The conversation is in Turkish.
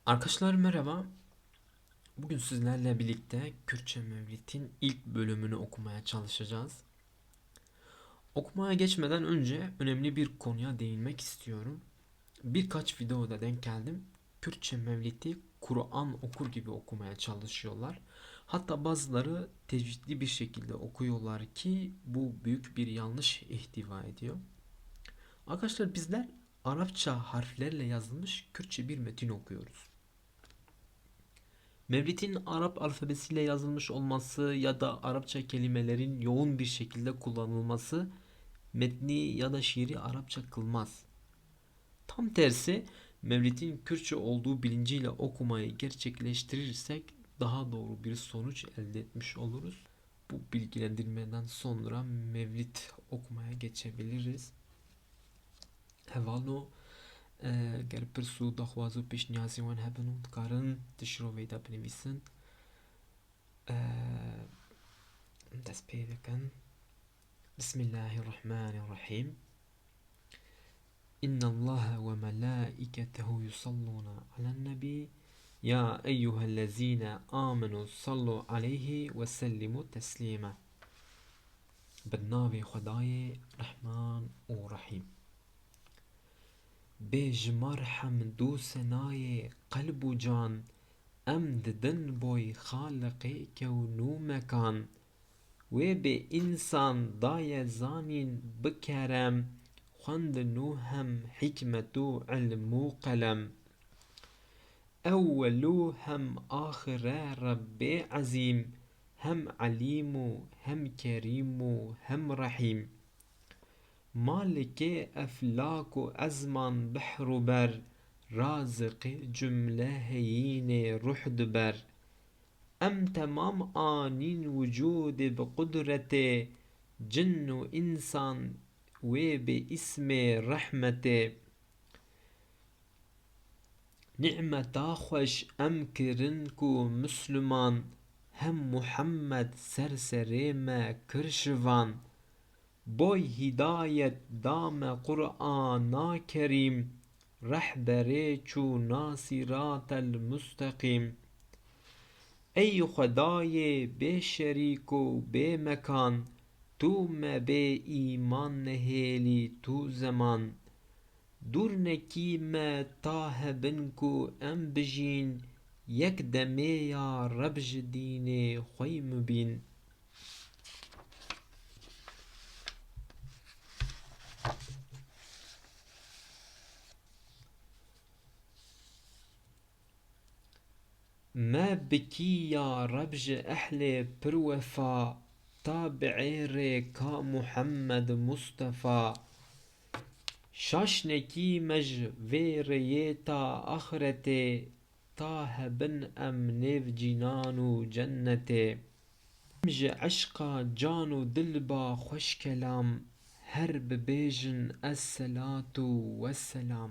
Arkadaşlar merhaba. Bugün sizlerle birlikte Kürtçe Mevlid'in ilk bölümünü okumaya çalışacağız. Okumaya geçmeden önce önemli bir konuya değinmek istiyorum. Birkaç videoda denk geldim. Kürtçe Mevlid'i Kur'an okur gibi okumaya çalışıyorlar. Hatta bazıları tecvidli bir şekilde okuyorlar ki bu büyük bir yanlış ihtiva ediyor. Arkadaşlar bizler Arapça harflerle yazılmış Kürtçe bir metin okuyoruz. Mevlid'in Arap alfabesiyle yazılmış olması ya da Arapça kelimelerin yoğun bir şekilde kullanılması metni ya da şiiri Arapça kılmaz. Tam tersi Mevlid'in Kürtçe olduğu bilinciyle okumayı gerçekleştirirsek daha doğru bir sonuç elde etmiş oluruz. Bu bilgilendirmeden sonra Mevlid okumaya geçebiliriz. Hevalo ger pirsu daxwazo pêşniyazî wan hebin û dikarin di şîrovê de binivîsin. دست پێ دەکەن. بسم الله الرحمن الرحيم إن الله وملائكته يصلون على النبي يا أيها الذين آمنوا صلوا عليه وسلموا تسليما بالناوی خدای رحمان و رحیم بێژمار حەمد و سەنایê قەلب و can em didin boy xaliqê kewn û mekan wê bê însan daye zanîn bikerem xwendin û hem hikmet û ilm û qelem ewwel û hem axir e Rebbê ezîm hem elîm û hem kerîm û hem rehîm Malikê eflak û ezman bihr û ber Razıkê cümle heyînê ruh diber em temam anîn vücudê bi kudretê cin û însan wê bê îsmê rehmetê nimeta xweş em kirin ku misliman hem Muhammed serserê me kir şivan boy hidayet da me Qur'ana kerîm rehberê çû na sîratel mustaqîm Ey Xwedayê bê şerîk û bê mekan Tu me bê îman nehêlî tu zeman Dûr nekî me ta hebin ku em bijîn Yek demê ya Reb ji dînê xwe mubîn Me bikî ya Reb ji ehlê pir wefa Ta bi êrê ka Muhammed Mustefa Şaşnekî me ji vê rêyê ta axiretê Ta hebin em nêv cînan û cennetê Em ji eşqa can û dil ba xweş kelam Her bibêjin esselatu vesselam